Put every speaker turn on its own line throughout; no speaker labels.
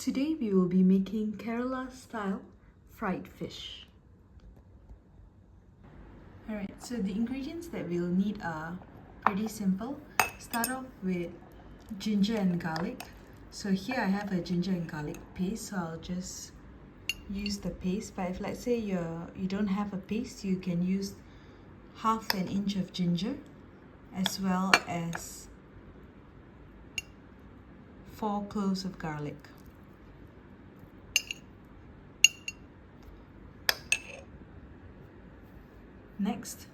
Today we will be making Kerala style fried fish. Alright, so the ingredients that we'll need are pretty simple. Start off with ginger and garlic. So here I have a ginger and garlic paste, so I'll just use the paste. But if let's say you don't have a paste, you can use half an inch of ginger as well as 4 cloves of garlic. Next,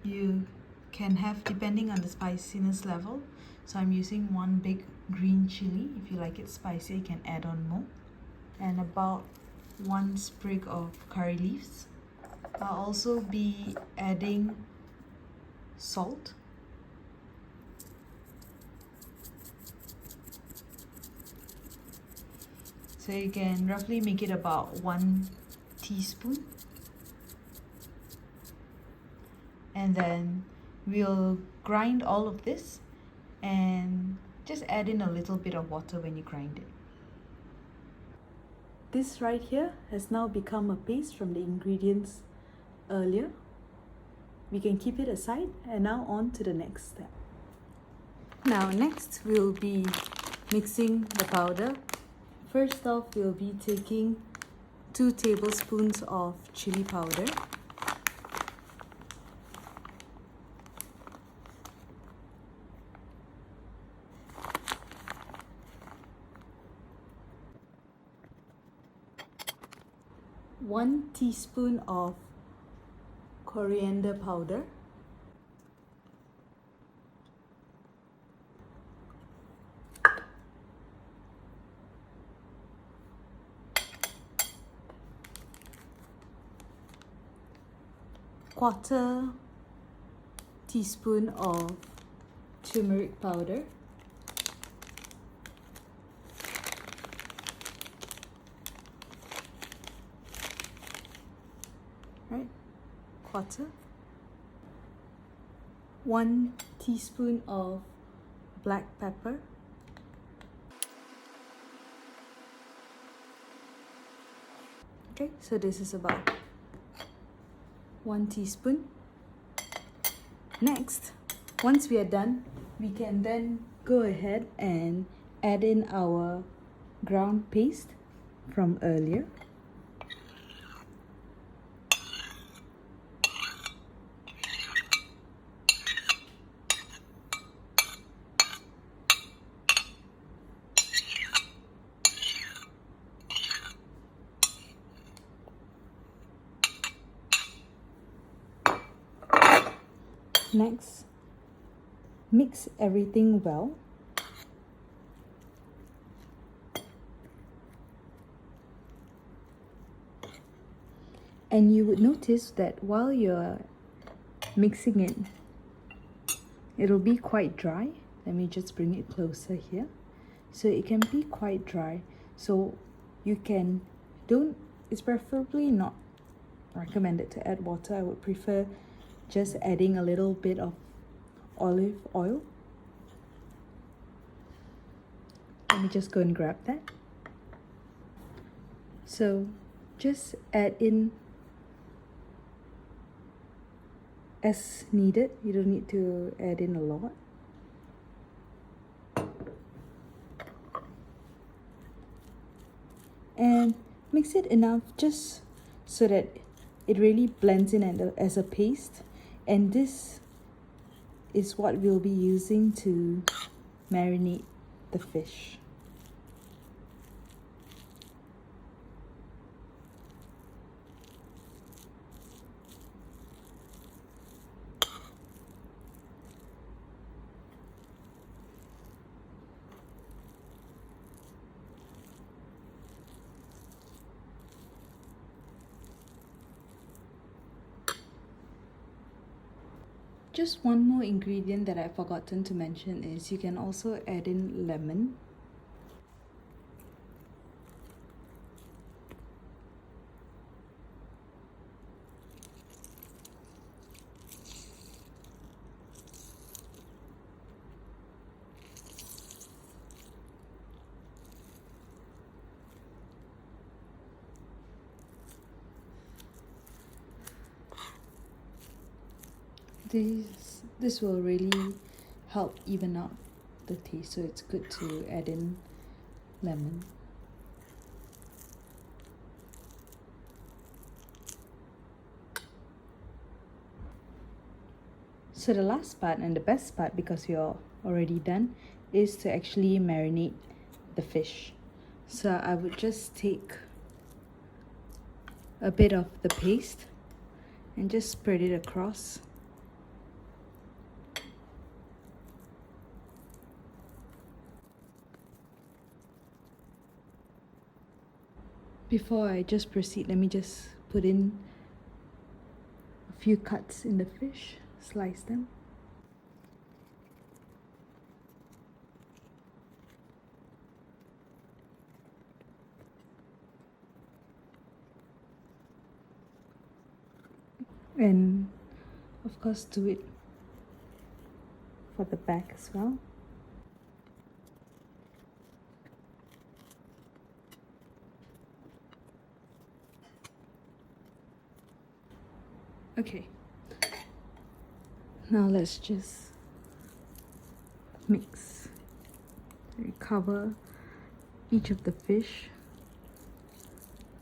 you can have, depending on the spiciness level, so I'm using 1 big green chilli. If you like it spicy, you can add on more. And about 1 sprig of curry leaves. I'll also be adding salt. So you can roughly make it about 1 teaspoon. And then we'll grind all of this and just add in a little bit of water when you grind it. This right here has now become a paste from the ingredients earlier. We can keep it aside, and now on to the next step. Now next we'll be mixing the powder. First off, we'll be taking 2 tablespoons of chili powder. One teaspoon of coriander powder. Quarter teaspoon of turmeric powder. Right, quarter. 1 teaspoon of black pepper. Okay, so this is about 1 teaspoon. Next, once we are done, we can then go ahead and add in our ground paste from earlier. Next, mix everything well. And you would notice that while you're mixing it, it'll be quite dry. Let me just bring it closer here. So it can be quite dry. So you can, it's preferably not recommended to add water. I would prefer just adding a little bit of olive oil. Let me just go and grab that. So just add in as needed. You don't need to add in a lot. And mix it enough just so that it really blends in as a paste. And this is what we'll be using to marinate the fish. Just one more ingredient that I've forgotten to mention is you can also add in lemon. This will really help even out the taste, so it's good to add in lemon. So the last part and the best part, because you're already done, is to actually marinate the fish. So I would just take a bit of the paste and just spread it across. Before I just proceed, let me just put in a few cuts in the fish, slice them. And of course do it for the back as well. Okay, now let's just mix. Cover each of the fish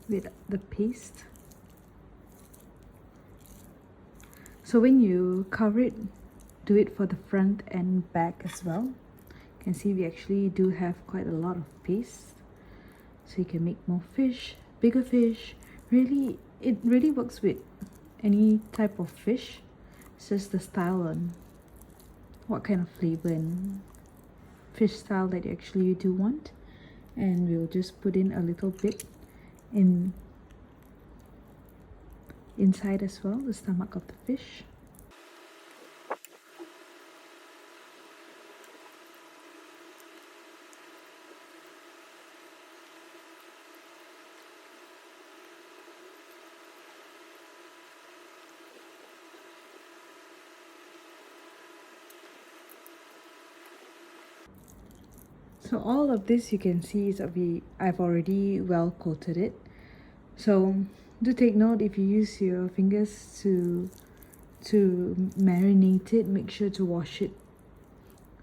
with the paste. So when you cover it, do it for the front and back as well. You can see we actually do have quite a lot of paste, so you can make more fish, bigger fish. Really, it really works with any type of fish. It's just the style and what kind of flavor and fish style that you actually do want. And we'll just put in a little bit inside as well, the stomach of the fish. So all of this you can see is I've already well coated it. So do take note, if you use your fingers to marinate it, make sure to wash it,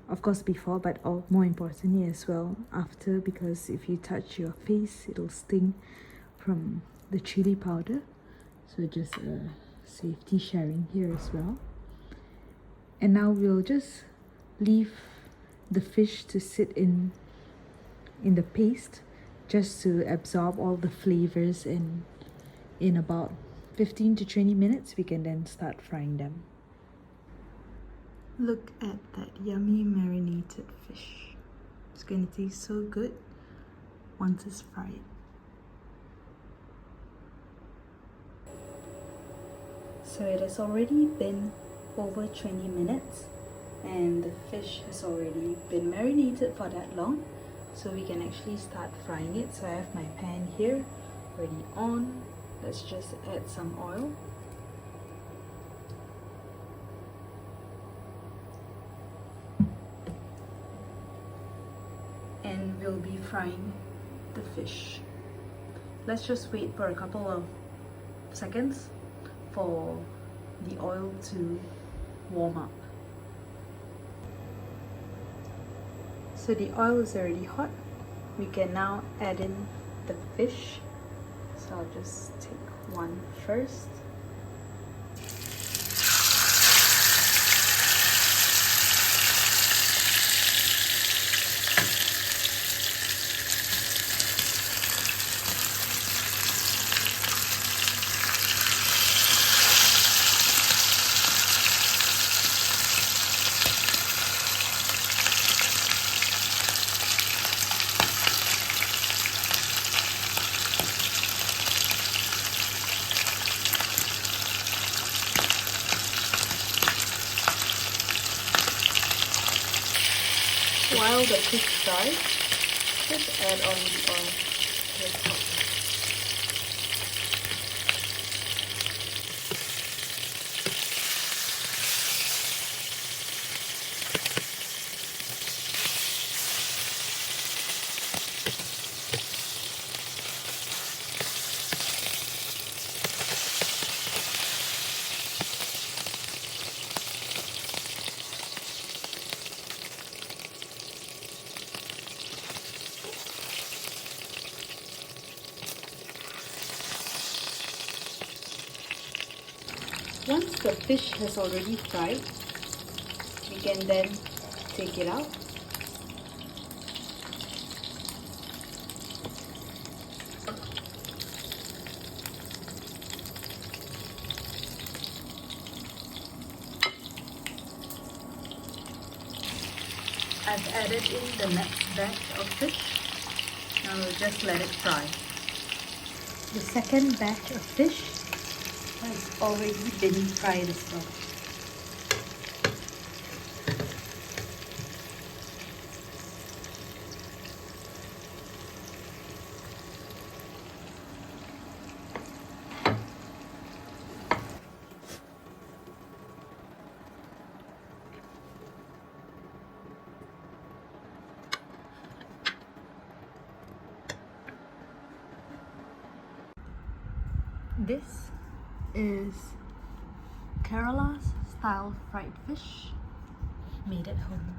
of course before, but more importantly as well after, because if you touch your face it'll sting from the chili powder. So just a safety sharing here as well. And now we'll just leave the fish to sit in the paste just to absorb all the flavors, and in about 15 to 20 minutes we can then start frying them. Look at that yummy marinated fish. It's going to taste so good once it's fried. So it has already been over 20 minutes and the fish has already been marinated for that long, so we can actually start frying it. So I have my pan here already on. Let's just add some oil. And we'll be frying the fish. Let's just wait for a couple of seconds for the oil to warm up. So the oil is already hot. We can now add in the fish. So I'll just take one first. While the fish fries, just add on the oil to the top. Once the fish has already fried, we can then take it out. I've added in the next batch of fish. Now we'll just let it fry. The second batch of fish has already been fried as well. This is Kerala style fried fish made at home.